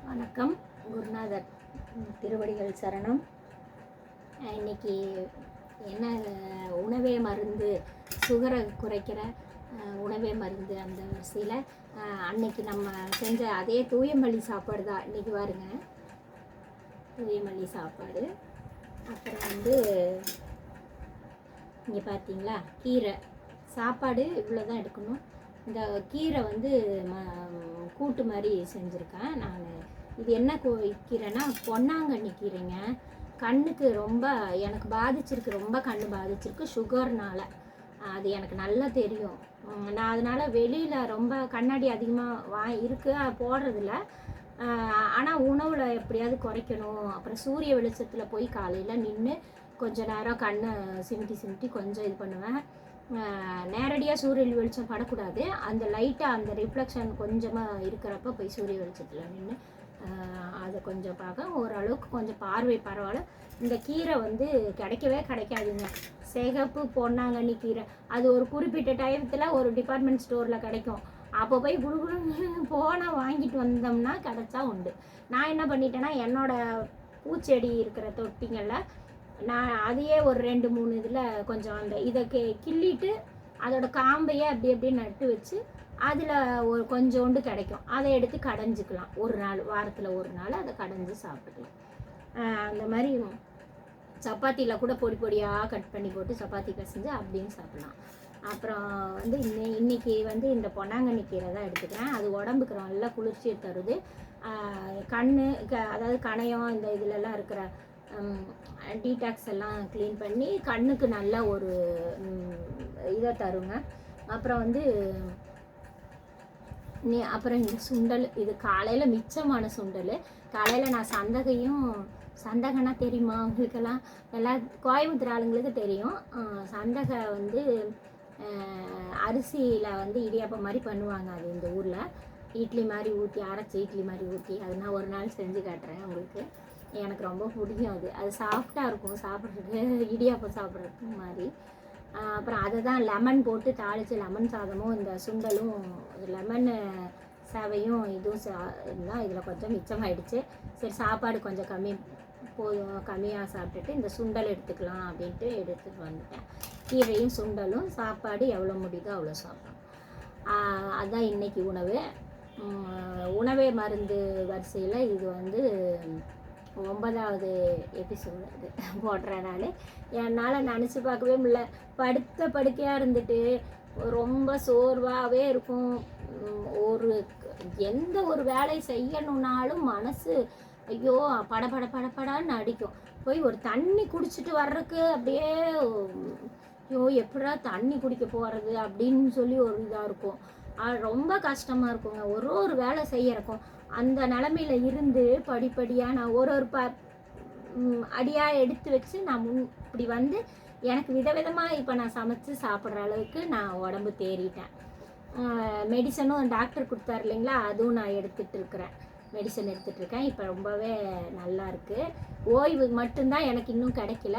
வணக்கம். குருநாதர் திருவடிகள் சரணம். இன்னைக்கு என்ன உணவே மருந்து, சுகரை குறைக்கிற உணவே மருந்து அந்த வரிசையில் அன்னைக்கு நம்ம செஞ்ச அதே தூயமல்லி சாப்பாடு தான் இன்றைக்கி பாருங்க. தூயமல்லி சாப்பாடு. அப்புறம் இங்கே பார்த்தீங்களா கீரை சாப்பாடு இவ்வளோ தான் எடுக்கணும். இந்த கீரை கூட்டு மாதிரி செஞ்சுருக்கேன் நான். இது என்ன கீரைன்னா பொன்னாங்கண்ணி கீரைங்க. கண்ணுக்கு ரொம்ப எனக்கு பாதிச்சிருக்கு, ரொம்ப கண் பாதிச்சிருக்கு சுகர்னால். அது எனக்கு நல்லா தெரியும். நான் அதனால் வெளியில் ரொம்ப கண்ணாடி அதிகமாக இருக்குது போடுறதில்ல. ஆனால் உணவில் எப்படியாவது குறைக்கணும். அப்புறம் சூரிய வெளிச்சத்தில் போய் காலையில் நின்று கொஞ்சம் நேரம் கண்ணை சிமிட்டி கொஞ்சம் இது பண்ணுவேன். நேரடியாக சூரிய வெளிச்சம் படக்கூடாது, அந்த லைட்டாக அந்த ரிஃப்ளெக்ஷன் கொஞ்சமாக இருக்கிறப்ப போய் சூரிய வெளிச்சத்தில் நின்று அதை கொஞ்சம் பார்க்க ஓரளவுக்கு கொஞ்சம் பார்வை பரவாயில்ல. இந்த கீரை கிடைக்கவே கிடைக்காதுங்க. சிகப்பு பொன்னாங்கண்ணி கீரை அது ஒரு குறிப்பிட்ட டயத்தில் ஒரு டிபார்ட்மெண்ட் ஸ்டோரில் கிடைக்கும். அப்போ போய் குடுகுடுன்னு போனால் வாங்கிட்டு வந்தோம்னா கிடச்சா உண்டு. நான் என்ன பண்ணிட்டேன்னா என்னோடய பூச்செடி இருக்கிற தொட்டிங்களில் நான் அதையே ஒரு 2-3 இதில் கொஞ்சம் அந்த இதை கிள்ளிட்டு அதோட காம்பையே அப்படியே நட்டு வச்சு அதில் ஒரு கொஞ்சோண்டு கிடைக்கும். அதை எடுத்து கடைஞ்சிக்கலாம். ஒரு நாள் வாரத்தில் ஒரு நாள் அதை கடைஞ்சி சாப்பிட்டுக்கலாம். அந்த மாதிரி சப்பாத்தியில் கூட பொடியாக கட் பண்ணி போட்டு சப்பாத்தி பிசைஞ்சு அப்படின்னு சாப்பிட்லாம். அப்புறம் இன்னைக்கு இந்த பொன்னாங்கண்ணி கீரை தான் எடுத்துக்கிறேன். அது உடம்புக்கு நல்லா குளிர்ச்சியை தருது. அதாவது கணையம் இந்த இதிலெல்லாம் இருக்கிற டீடாக்ஸ் எல்லாம் க்ளீன் பண்ணி கண்ணுக்கு நல்ல ஒரு இதை தருங்க. அப்புறம் அப்புறம் இந்த சுண்டல், இது காலையில் மிச்சமான சுண்டல். காலையில் நான் சந்தகன்னா தெரியுமா உங்களுக்கெல்லாம்? கோயம்புத்தூர் ஆளுங்களுக்கு தெரியும். சந்தகை அரிசியில் இடியாப்பம் மாதிரி பண்ணுவாங்க. அது இந்த ஊரில் இட்லி மாதிரி ஊற்றி, அரைச்சி இட்லி மாதிரி ஊற்றி, அது நான் ஒரு நாள் செஞ்சு காட்டுறேன் உங்களுக்கு. எனக்கு ரொம்ப பிடிக்கும். அது சாஃப்டாக இருக்கும் சாப்பிட்றதுக்கு, இடியாப்பம் சாப்பிட்றதுக்கு மாதிரி. அப்புறம் அதை தான் லெமன் போட்டு தாளித்து லெமன் சாதமும் இந்த சுண்டலும் லெமன் சேவையும் இதுவும் இதில் கொஞ்சம் மிச்சமாகிடுச்சு. சரி சாப்பாடு கொஞ்சம் கம்மியாக சாப்பிட்டுட்டு இந்த சுண்டல் எடுத்துக்கலாம் அப்படின்ட்டு எடுத்துகிட்டு வந்துட்டேன். கீரையும் சுண்டலும் சாப்பாடு எவ்வளோ முடியுதோ அவ்வளோ சாப்பிடும். அதுதான் இன்றைக்கி உணவே மருந்து வரிசையில் இது 9வது எபிசோடு அது போடுறேன் நான். என்னால் நினச்சி பார்க்கவே முடியல. படுக்கையாக இருந்துட்டு ரொம்ப சோர்வாகவே இருக்கும். எந்த ஒரு வேலை செய்யணுன்னாலும் மனசு ஐயோ படப்படான்னு அடிக்கும். போய் ஒரு தண்ணி குடிச்சிட்டு வர்றதுக்கு அப்படியே ஐயோ எப்படா தண்ணி குடிக்க போகிறது அப்படின்னு சொல்லி ஒரு இதாக இருக்கும். ரொம்ப கஷ்டமாக இருக்குங்க ஒரு வேலை செய்யறக்கும். அந்த நிலமையில் இருந்து படிப்படியாக நான் ஒரு அடியாக எடுத்து வச்சு நான் இப்படி எனக்கு விதவிதமாக இப்போ நான் சமைச்சு சாப்பிட்ற அளவுக்கு நான் உடம்பு தேறிட்டேன். மெடிசனும் டாக்டர் கொடுத்தாரு இல்லைங்களா, அதுவும் நான் மெடிசன் எடுத்துகிட்ருக்கேன். இப்போ ரொம்பவே நல்லா இருக்குது. ஓய்வு மட்டும்தான் எனக்கு இன்னும் கிடைக்கல.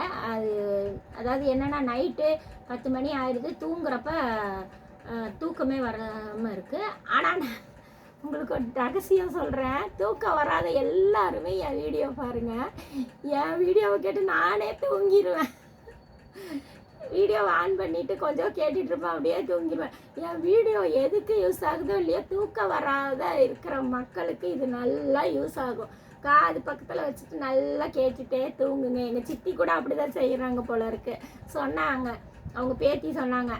அதாவது என்னென்னா நைட்டு 10 மணி ஆயிடுது, தூங்குறப்ப தூக்கமே வராமல் இருக்குது. ஆனால் உங்களுக்கு ஒரு ரகசியம் சொல்கிறேன். தூக்கம் வராத எல்லாருமே என் வீடியோ பாருங்கள். என் வீடியோவை கேட்டு நானே தூங்கிடுவேன். வீடியோவை ஆன் பண்ணிவிட்டு கொஞ்சம் கேட்டுட்ருப்பேன், அப்படியே தூங்கிடுவேன். என் வீடியோ எதுக்கு யூஸ் ஆகுதோ இல்லையோ, தூக்கம் வராத இருக்கிற மக்களுக்கு இது நல்லா யூஸ் ஆகும். காது பக்கத்தில் வச்சுட்டு நல்லா கேட்டுகிட்டே தூங்குங்க. எங்கள் சித்தி கூட அப்படி தான் செய்கிறாங்க போல இருக்குது. சொன்னாங்க, அவங்க பேத்தி சொன்னாங்க,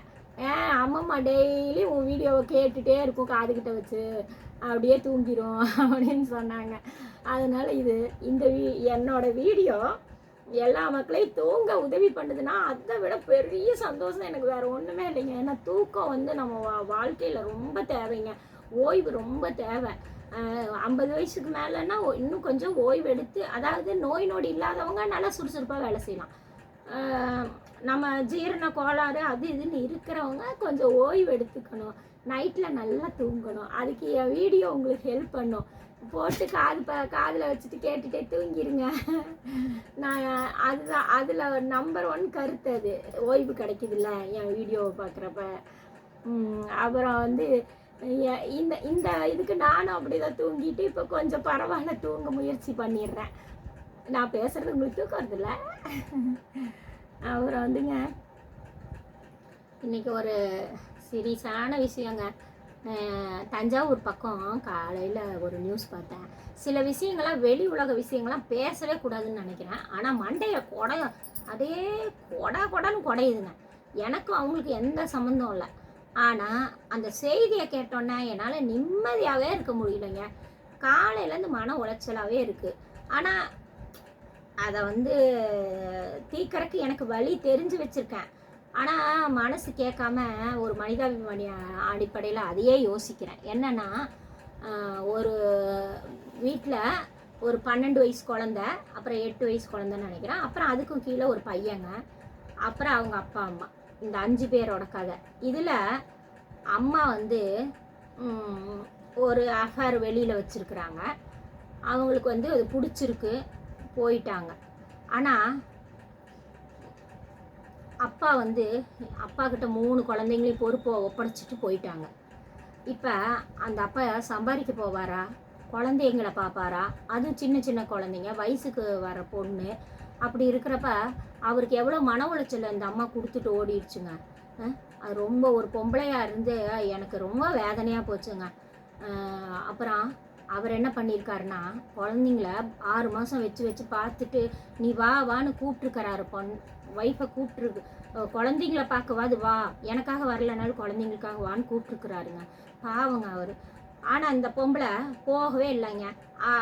அம்மம்மா டெய்லி உன் வீடியோவை கேட்டுகிட்டே இருக்கும் காதுகிட்ட வச்சு, அப்படியே தூங்கிடும் அப்படின்னு சொன்னாங்க. அதனால் என்னோடய வீடியோ எல்லா மக்களையும் தூங்க உதவி பண்ணுதுன்னா அதை விட பெரிய சந்தோஷம் எனக்கு வேறு ஒன்றுமே இல்லைங்க. ஏன்னா தூக்கம் நம்ம வாழ்க்கையில் ரொம்ப தேவைங்க. ஓய்வு ரொம்ப தேவை. 50 வயசுக்கு மேலேன்னா இன்னும் கொஞ்சம் ஓய்வு எடுத்து, அதாவது நோய் நொடி இல்லாதவங்க நல்லா சுறுசுறுப்பாக வேலை செய்யலாம். நம்ம ஜீரண கோளாறு அது இதுன்னு இருக்கிறவங்க கொஞ்சம் ஓய்வு எடுத்துக்கணும். நைட்டில் நல்லா தூங்கணும். அதுக்கு என் வீடியோ உங்களுக்கு ஹெல்ப் பண்ணும். போட்டு காதில் வச்சுட்டு கேட்டுகிட்டே தூங்கிடுங்க. நான் அதுதான் அதில் நம்பர் 1 கருத்து. அது ஓய்வு கிடைக்குதுல்ல என் வீடியோவை பார்க்குறப்ப. அப்புறம் இந்த இந்த இதுக்கு நானும் அப்படிதான் தூங்கிட்டு இப்போ கொஞ்சம் பரவாயில்ல தூங்க முயற்சி பண்ணிடுறேன். நான் பேசுறது உங்களுக்கு தூக்கம் வருதுல்ல. அப்புறம் வந்துங்க இன்னைக்கு ஒரு சீரியஸான விஷயங்க. தஞ்சாவூர் பக்கம் காலையில் ஒரு நியூஸ் பார்த்தேன். சில விஷயங்கள்லாம் வெளி உலக விஷயங்கள்லாம் பேசவே கூடாதுன்னு நினைக்கிறேன். ஆனால் மண்டையை அதே கொடன்னு குடையுதுங்க. எனக்கும் அவங்களுக்கு எந்த சம்மந்தம் இல்லை. ஆனால் அந்த செய்தியை கேட்டோன்னே என்னால் நிம்மதியாகவே இருக்க முடியலைங்க. காலையிலேருந்து மன உளைச்சலாகவே இருக்குது. ஆனால் அதை தீர்க்கறக்கு எனக்கு வழி தெரிஞ்சு வச்சுருக்கேன். ஆனால் மனசு கேட்காம ஒரு மனிதாபிமானி அடிப்படையில் அதையே யோசிக்கிறேன். என்னென்னா, ஒரு வீட்டில் ஒரு 12 வயசு குழந்த, அப்புறம் 8 வயசு குழந்தைன்னு நினைக்கிறேன், அப்புறம் அதுக்கும் கீழே ஒரு பையங்க, அப்புறம் அவங்க அப்பா அம்மா, இந்த 5 பேரோட கதை. இதில் அம்மா ஒரு அஃபேர் வெளியில் வச்சுருக்குறாங்க. அவங்களுக்கு அது பிடிச்சிருக்கு, போயிட்டாங்க. ஆனால் அப்பா அப்பா கிட்ட 3 குழந்தைங்களையும் பொறுப்பை ஒப்படைச்சிட்டு போயிட்டாங்க. இப்போ அந்த அப்பா சம்பாதிக்க போவாரா, குழந்தைங்களை பார்ப்பாரா? அதுவும் சின்ன சின்ன குழந்தைங்க, வயசுக்கு வர பொண்ணு. அப்படி இருக்கிறப்ப அவருக்கு எவ்வளோ மன உளைச்சல் அந்த அம்மா கொடுத்துட்டு ஓடிடுச்சுங்க. அது ரொம்ப ஒரு பொம்பளையாக இருந்து எனக்கு ரொம்ப வேதனையாக போச்சுங்க. அப்புறம் அவர் என்ன பண்ணியிருக்காருன்னா, குழந்தைங்கள 6 மாதம் வச்சு பார்த்துட்டு நீ வான்னு கூப்பிட்ருக்கிறாரு. ஒய்ஃபை கூப்பிட்ருக்கு, குழந்தைங்கள பார்க்கவாது வா, எனக்காக வரலனாலும் குழந்தைங்களுக்காக வான்னு கூப்பிட்ருக்குறாருங்க. பாவங்க அவர். ஆனால் அந்த பொம்பளை போகவே இல்லைங்க.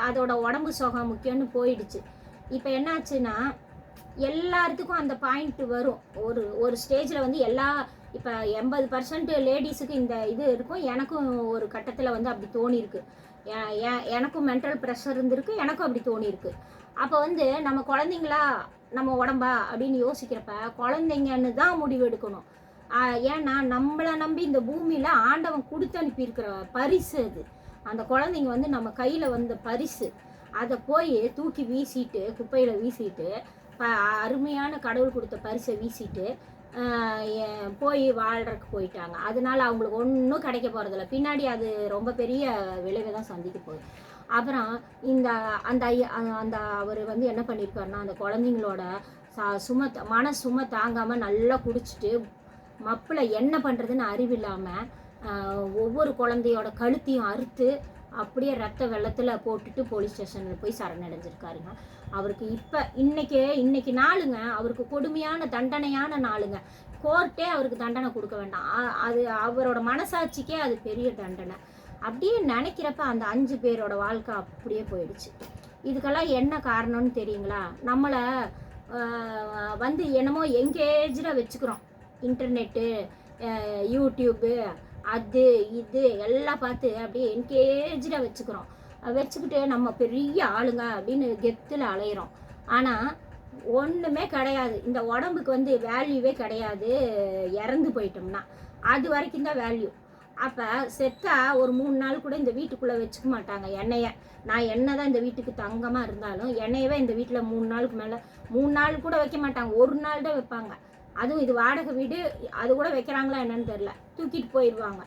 அதோட உடம்பு சுகம் முக்கியம்னு போயிடுச்சு. இப்போ என்னாச்சுன்னா, எல்லாத்துக்கும் அந்த பாயிண்ட் வரும். ஒரு ஸ்டேஜில் இப்போ 80% லேடிஸுக்கு இந்த இது இருக்கும். எனக்கும் ஒரு கட்டத்தில் அப்படி தோணியிருக்கு. எனக்கும் மென்டல் ப்ரெஷர் இருந்திருக்கு, எனக்கும் அப்படி தோணியிருக்கு. அப்போ நம்ம குழந்தைங்களா நம்ம உடம்பா அப்படின்னு யோசிக்கிறப்ப குழந்தைங்கன்னு தான் முடிவு எடுக்கணும். ஏன்னா நம்மளை நம்பி இந்த பூமியில் ஆண்டவன் கொடுத்து அனுப்பியிருக்கிற பரிசு அது. அந்த குழந்தைங்க நம்ம கையில் வந்த பரிசு. அதை போய் தூக்கி வீசிட்டு, குப்பையில் வீசிட்டு, அருமையான கடவுள் கொடுத்த பரிசை வீசிட்டு போய் வாழ்றதுக்கு போயிட்டாங்க. அதனால அவங்களுக்கு ஒன்றும் கிடைக்க போகிறதில்ல. பின்னாடி அது ரொம்ப பெரிய விளைவை தான் சந்திக்க போகுது. அப்புறம் அந்த அவர் என்ன பண்ணியிருக்காருன்னா, அந்த குழந்தைங்களோட மன சுமை தாங்காமல் நல்லா குடிச்சிட்டு மப்பில் என்ன பண்ணுறதுன்னு அறிவில்லாமல் ஒவ்வொரு குழந்தையோட கழுத்தையும் அறுத்து அப்படியே ரத்த வெள்ளத்தில் போட்டுட்டு போலீஸ் ஸ்டேஷனில் போய் சரணடைஞ்சிருக்காருங்க. அவருக்கு இப்போ இன்னைக்கு நாளுங்க அவருக்கு கொடுமையான தண்டனையான நாளுங்க. கோர்ட்டே அவருக்கு தண்டனை கொடுக்க வேண்டாம். அது அவரோட மனசாட்சிக்கே அது பெரிய தண்டனை. அப்படியே நினைக்கிறப்ப அந்த 5 பேரோட வாழ்க்கை அப்படியே போயிடுச்சு. இதுக்கெல்லாம் என்ன காரணம்னு தெரியுங்களா? நம்மளை என்னமோ எங்கேஜாக வச்சுக்கிறோம். இன்டர்நெட்டு, யூடியூப்பு, அது இது எல்லாம் பார்த்து அப்படியே என்கேஜாக வச்சுக்கிட்டு நம்ம பெரிய ஆளுங்க அப்படின்னு கெத்தில் அலையிறோம். ஆனால் ஒன்றுமே கிடையாது. இந்த உடம்புக்கு வேல்யூவே கிடையாது. இறந்து போயிட்டோம்னா அது வரைக்கும் தான் வேல்யூ. அப்போ செத்தா ஒரு 3 நாள் கூட இந்த வீட்டுக்குள்ளே வச்சுக்க மாட்டாங்க எண்ணெயை. நான் என்ன தான் இந்த வீட்டுக்கு தங்கமாக இருந்தாலும் எண்ணெயவே இந்த வீட்டில் 3 நாளுக்கு மேலே 3 நாள் கூட வைக்க மாட்டாங்க. 1 நாள் தான் வைப்பாங்க. அதுவும் இது வாடகை வீடு, அது கூட வைக்கிறாங்களா என்னன்னு தெரில, தூக்கிட்டு போயிடுவாங்க.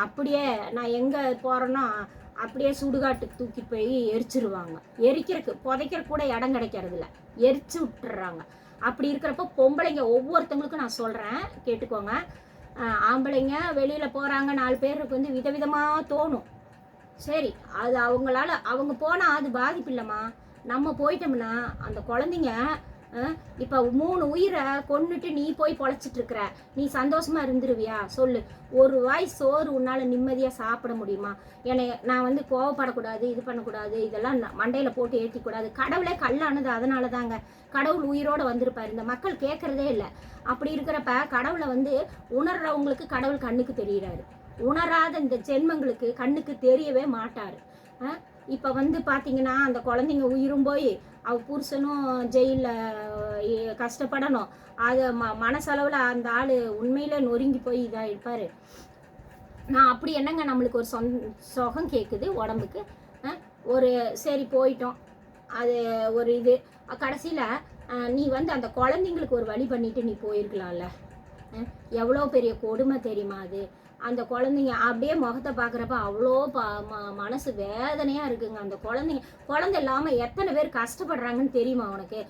அப்படியே நான் எங்கே போகிறேன்னா அப்படியே சுடுகாட்டுக்கு தூக்கிட்டு போய் எரிச்சிருவாங்க. புதைக்கிற கூட இடம் கிடைக்கிறதில்ல, எரிச்சு விட்டுறாங்க. அப்படி இருக்கிறப்ப பொம்பளைங்க ஒவ்வொருத்தவங்களுக்கும் நான் சொல்கிறேன், கேட்டுக்கோங்க. ஆம்பளைங்க வெளியில் போகிறாங்க, 4 பேருக்கு விதவிதமாக தோணும். சரி, அது அவங்க போனால் அது பாதிப்பு இல்லைம்மா. நம்ம போயிட்டோம்னா அந்த குழந்தைங்க இப்போ 3 உயிரை கொன்னுட்டு நீ போய் பொழைச்சிட்டு இருக்கிற, நீ சந்தோஷமா இருந்துருவியா சொல்லு? ஒரு வாய் சோறு உன்னால் நிம்மதியாக சாப்பிட முடியுமா? நான் கோவப்படக்கூடாது, இது பண்ணக்கூடாது, இதெல்லாம் மண்டையில் போட்டு ஏற்றிக்கூடாது. கடவுளே கல்லானது அதனால தாங்க. கடவுள் உயிரோடு வந்திருப்பார். இந்த மக்கள் கேட்குறதே இல்லை. அப்படி இருக்கிறப்ப கடவுளை உணர்றவங்களுக்கு கடவுள் கண்ணுக்கு தெரிகிறாரு. உணராத இந்த ஜென்மங்களுக்கு கண்ணுக்கு தெரியவே மாட்டார். இப்போ பார்த்தீங்கன்னா அந்த குழந்தைங்க உயிரும் போய் புருஷனும் ஜெயிலில் கஷ்டப்படணும். அது மனசளவில் அந்த ஆள் உண்மையிலே நொறுங்கி போய் இதாக இருப்பார். நான் அப்படி என்னங்க நம்மளுக்கு ஒரு சுகம் கேட்குது உடம்புக்கு. ஒரு சரி போயிட்டோம், அது ஒரு இது. கடைசியில் நீ அந்த குழந்தைங்களுக்கு ஒரு வழி பண்ணிட்டு நீ போயிருக்கலாம்ல. எவ்வளோ பெரிய கொடுமை தெரியுமா அது? அந்த குழந்தைங்க அப்படியே முகத்தை பார்க்குறப்ப அவ்வளோ மனசு வேதனையாக இருக்குங்க. அந்த குழந்தை இல்லாமல் எத்தனை பேர் கஷ்டப்படுறாங்கன்னு தெரியுமா உனக்கு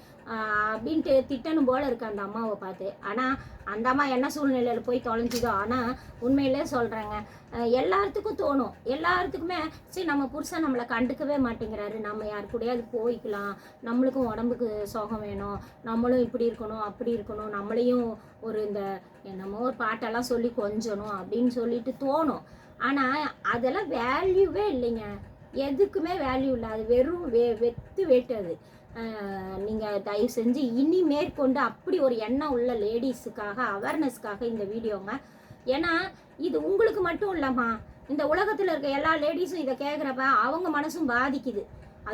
அப்படின்ட்டு திட்டணும் போல இருக்கு அந்த அம்மாவை பார்த்து. ஆனால் அந்த அம்மா என்ன சூழ்நிலையில் போய் தொலைஞ்சுதோ. ஆனால் உண்மையிலே சொல்கிறேங்க, எல்லாத்துக்கும் தோணும், எல்லாத்துக்குமே சரி நம்ம புருஷன் நம்மளை கண்டுக்கவே மாட்டேங்கிறாரு, நம்ம யார் கூடயாவது போய்க்கலாம், நம்மளுக்கும் உடம்புக்கு சுகம் வேணும், நம்மளும் இப்படி இருக்கணும் அப்படி இருக்கணும், நம்மளையும் ஒரு இந்த என்னமோ ஒரு பாட்டெல்லாம் சொல்லி கொஞ்சணும் அப்படின்னு சொல்லிட்டு தோணும். ஆனால் அதெல்லாம் வேல்யூவே இல்லைங்க, எதுக்குமே வேல்யூ இல்லை. அது வெறும் வெத்து வேட்டது. நீங்கள் தயவு செஞ்சு இனி மேற்கொண்டு அப்படி ஒரு எண்ணம் உள்ள லேடிஸுக்காக அவேர்னஸ்க்காக இந்த வீடியோங்க. ஏன்னா இது உங்களுக்கு மட்டும் இல்லைம்மா, இந்த உலகத்தில் இருக்க எல்லா லேடிஸும் இதை கேட்குறப்ப அவங்க மனசும் பாதிக்குது.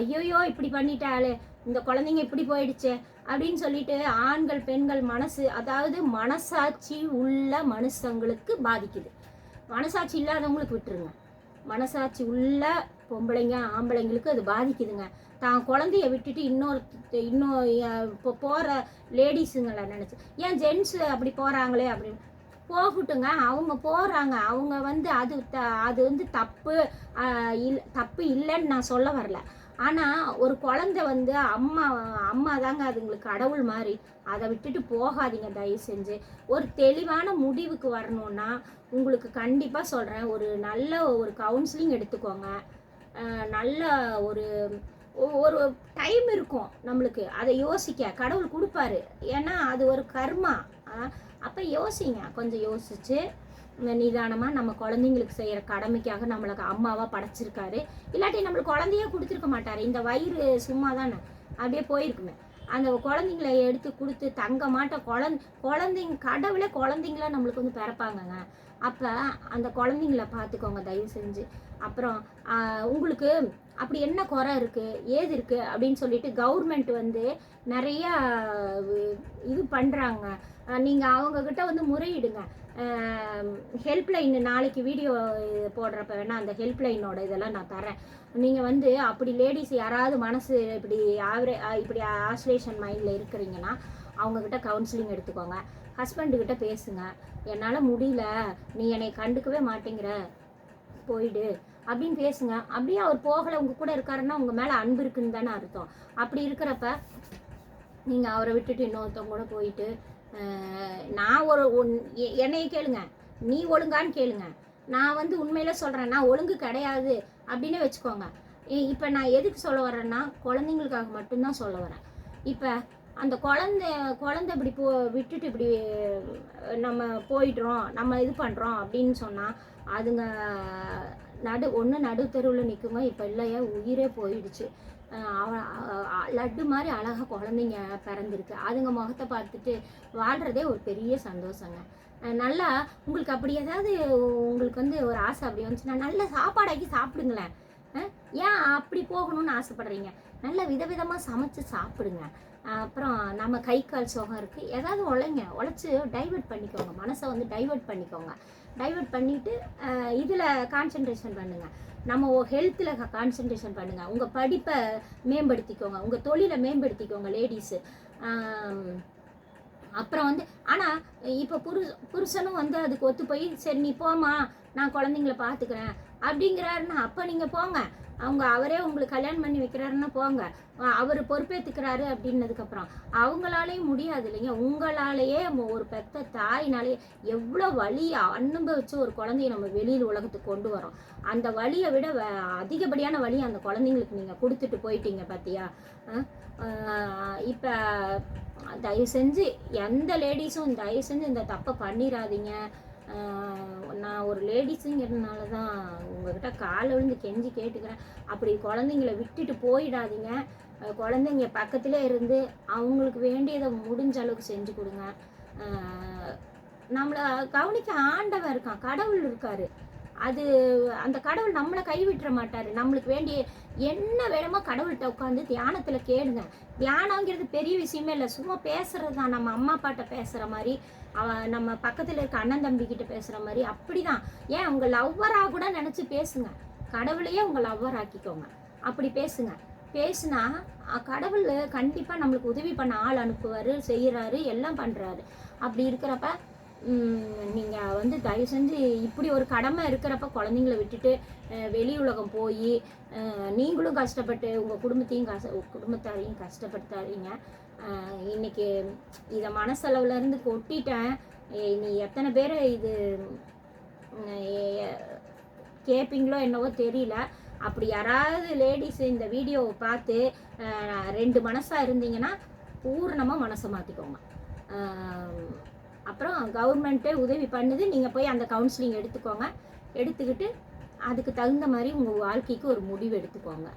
ஐயோயோ இப்படி பண்ணிட்டாலே, இந்த குழந்தைங்க இப்படி போயிடுச்சு அப்படின்னு சொல்லிட்டு ஆண்கள் பெண்கள் மனசு, அதாவது மனசாட்சி உள்ள மனுஷங்களுக்கு பாதிக்குது. மனசாட்சி இல்லாதவங்களுக்கு விட்டுருங்க, மனசாட்சி உள்ள பொம்பளைங்க ஆம்பளைங்களுக்கு அது பாதிக்குதுங்க. தான் குழந்தைய விட்டுட்டு இன்னும் இப்போ போகிற லேடிஸுங்களை நினச்சி ஏன் ஜென்ஸு அப்படி போகிறாங்களே அப்படின்னு போகட்டுங்க, அவங்க போகிறாங்க, அவங்க வந்து அது வந்து தப்பு இல்லைன்னு நான் சொல்ல வரல. ஆனால் ஒரு குழந்தை வந்து அம்மா தாங்க அதுங்களுக்கு கடவுள் மாதிரி, அதை விட்டுட்டு போகாதீங்க தயவு செஞ்சு. ஒரு தெளிவான முடிவுக்கு வரணும்னா உங்களுக்கு கண்டிப்பாக சொல்கிறேன், ஒரு நல்ல ஒரு கவுன்சிலிங் எடுத்துக்கோங்க. நல்ல ஒரு ஒரு டைம் இருக்கும் நம்மளுக்கு, அதை யோசிக்க கடவுள் கொடுப்பாரு. ஏன்னா அது ஒரு கர்மா. அப்போ யோசிங்க, கொஞ்சம் யோசிச்சு நிதானமாக நம்ம குழந்தைங்களுக்கு செய்கிற கடமைக்காக நம்மளுக்கு அம்மாவாக படைச்சிருக்காரு. இல்லாட்டி நம்மளுக்கு குழந்தையே கொடுத்துருக்க மாட்டார். இந்த வயிறு சும்மா தானே அப்படியே போயிருக்குமே. அந்த குழந்தைங்கள எடுத்து கொடுத்து தங்க மாட்ட குழந்தைங்க கடவுளே குழந்தைங்கள நம்மளுக்கு வந்து பிறப்பாங்கங்க. அப்போ அந்த குழந்தைங்கள பார்த்துக்கோங்க தயவு செஞ்சு. அப்புறம் உங்களுக்கு அப்படி என்ன குறை இருக்குது ஏது இருக்குது அப்படின்னு சொல்லிட்டு கவர்மெண்ட் வந்து நிறையா இது பண்ணுறாங்க. நீங்கள் அவங்கக்கிட்ட வந்து முறையிடுங்க. ஹெல்ப்லைன் நாளைக்கு வீடியோ போடுறப்ப வேணால் அந்த ஹெல்ப்லைனோட இதெல்லாம் நான் தரேன். நீங்கள் வந்து அப்படி லேடிஸ் யாராவது மனசு இப்படி ஆஸ்லேஷன் மைண்டில் இருக்கிறீங்கன்னா அவங்கக்கிட்ட கவுன்சிலிங் எடுத்துக்கோங்க. ஹஸ்பண்டுக்கிட்ட பேசுங்க, என்னால் முடியல, நீ என்னை கண்டுக்கவே மாட்டேங்கிற, போயிடு அப்படின்னு பேசுங்க. அப்படியே அவர் போகலை, உங்கள் கூட இருக்காருன்னா உங்கள் மேலே அன்பு இருக்குன்னு தானே அர்த்தம். அப்படி இருக்கிறப்ப நீங்கள் அவரை விட்டுட்டு இன்னொருத்தவங்க கூட போயிட்டு நான் என்னைய கேளுங்க, நீ ஒழுங்கான்னு கேளுங்க. நான் வந்து உண்மையில சொல்கிறேன், நான் ஒழுங்கு கிடையாது அப்படின்னு வச்சுக்கோங்க. இப்போ நான் எதுக்கு சொல்ல வரேன்னா குழந்தைங்களுக்காக மட்டும்தான் சொல்ல வரேன். இப்போ அந்த குழந்தை இப்படி விட்டுட்டு இப்படி நம்ம போயிடுறோம், நம்ம இது பண்ணுறோம் அப்படின்னு சொன்னால் அதுங்க நடு தெருவில் நிற்குங்க. இப்போ இல்லையா உயிரே போயிடுச்சு. லட்டு மாதிரி அழகாக குழந்தைங்க பிறந்திருக்கு. அதுங்க முகத்தை பார்த்துட்டு வாழ்கிறதே ஒரு பெரிய சந்தோஷங்க. நல்லா உங்களுக்கு அப்படி ஏதாவது உங்களுக்கு வந்து ஒரு ஆசை அப்படி வந்துச்சுன்னா நல்ல சாப்பாடாக்கி சாப்பிடுங்களேன். ஏன் அப்படி போகணும்னு ஆசைப்படுறீங்க? நல்ல விதவிதமாக சமைச்சு சாப்பிடுங்க. அப்புறம் நம்ம கை கால் சோகம் இருக்குது, ஏதாவது உழைச்சி டைவெர்ட் பண்ணிக்கோங்க, மனசை வந்து டைவெர்ட் பண்ணிக்கோங்க. டைவெர்ட் பண்ணிவிட்டு இதில் கான்சன்ட்ரேஷன் பண்ணுங்கள். நம்ம ஹெல்த்தில் கான்சன்ட்ரேஷன் பண்ணுங்கள். உங்கள் படிப்பை மேம்படுத்திக்கோங்க, உங்கள் தொழிலை மேம்படுத்திக்கோங்க லேடிஸு. அப்புறம் வந்து ஆனால் இப்போ புருஷனும் வந்து அதுக்கு ஒத்து போய் சரி நீ போமா நான் குழந்தைங்கள பார்த்துக்கிறேன் அப்படிங்கிறாருன்னா அப்போ நீங்கள் போங்க. அவரே உங்களுக்கு கல்யாணம் பண்ணி வைக்கிறாருன்னா போங்க, அவர் பொறுப்பேற்றுக்கிறாரு அப்படின்னதுக்கப்புறம் அவங்களாலேயும் முடியாது இல்லைங்க. உங்களாலேயே ஒரு பெத்த தாயினாலே எவ்வளோ வலியை அனுபவிச்சு ஒரு குழந்தைய நம்ம வெளியில் உலகத்துக்கு கொண்டு வரோம். அந்த வலியை விட அதிகப்படியான வலியை அந்த குழந்தைங்களுக்கு நீங்கள் கொடுத்துட்டு போயிட்டீங்க பார்த்தியா. இப்போ தயவு செஞ்சு எந்த லேடிஸும் தயவு செஞ்சு இந்த தப்பை பண்ணிடாதீங்க. நான் ஒரு லேடிஸுங்கிறதுனால தான் உங்கள்கிட்ட காலை விழுந்து கெஞ்சி கேட்டுக்கிறேன். அப்படி குழந்தைங்கள விட்டுட்டு போயிடாதீங்க. குழந்தைங்க பக்கத்திலே இருந்து அவங்களுக்கு வேண்டியதை முடிஞ்ச அளவுக்கு செஞ்சு கொடுங்க. நம்மளை கவனிக்க ஆண்டவன் இருக்கான், கடவுள் இருக்காரு. அந்த கடவுள் நம்மளை கைவிட்டுற மாட்டார். நம்மளுக்கு வேண்டிய என்ன வேணுமோ கடவுள்கிட்ட உட்காந்து தியானத்தில் கேளுங்க. தியானங்கிறது பெரிய விஷயமே இல்லை, சும்மா பேசுறது தான். நம்ம அம்மா அப்பாட்ட பேசுகிற மாதிரி, நம்ம பக்கத்தில் இருக்க அண்ணன் தம்பிக்கிட்ட பேசுகிற மாதிரி அப்படி தான். ஏன் உங்கள் லவ்வராக கூட நினச்சி பேசுங்க, கடவுளையே உங்கள் லவ்வர் ஆக்கிக்கோங்க. அப்படி பேசுனா கடவுள் கண்டிப்பாக நம்மளுக்கு உதவி பண்ண ஆள் அனுப்புவார், செய்கிறாரு, எல்லாம் பண்ணுறாரு. அப்படி இருக்கிறப்ப நீங்கள் வந்து தயவு செஞ்சு இப்படி ஒரு கடமை இருக்கிறப்ப குழந்தைங்கள விட்டுட்டு வெளி உலகம் போய் நீங்களும் கஷ்டப்பட்டு உங்கள் குடும்பத்தாரையும் கஷ்டப்படுத்தாதீங்க. இன்னைக்கு இதை மனசளவுலேருந்து கொட்டிட்டேன். நீ எத்தனை பேர் இது கேட்பீங்களோ என்னவோ தெரியல. அப்படி யாராவது லேடிஸ் இந்த வீடியோவை பார்த்து 2 மனசாக இருந்தீங்கன்னா பூர்ணமாக மனசை மாற்றிக்கோங்க. அப்புறம் கவர்மெண்ட்டே உதவி பண்ணுது, நீங்கள் போய் அந்த கவுன்சிலிங் எடுத்துக்கோங்க. எடுத்துக்கிட்டு அதுக்கு தகுந்த மாதிரி உங்கள் வாழ்க்கைக்கு ஒரு முடிவு எடுத்துக்கோங்க.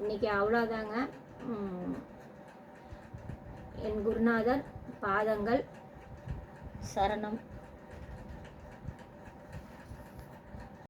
இன்றைக்கி அவ்வளோதாங்க. என் குருநாதர் பாதங்கள் சரணம்.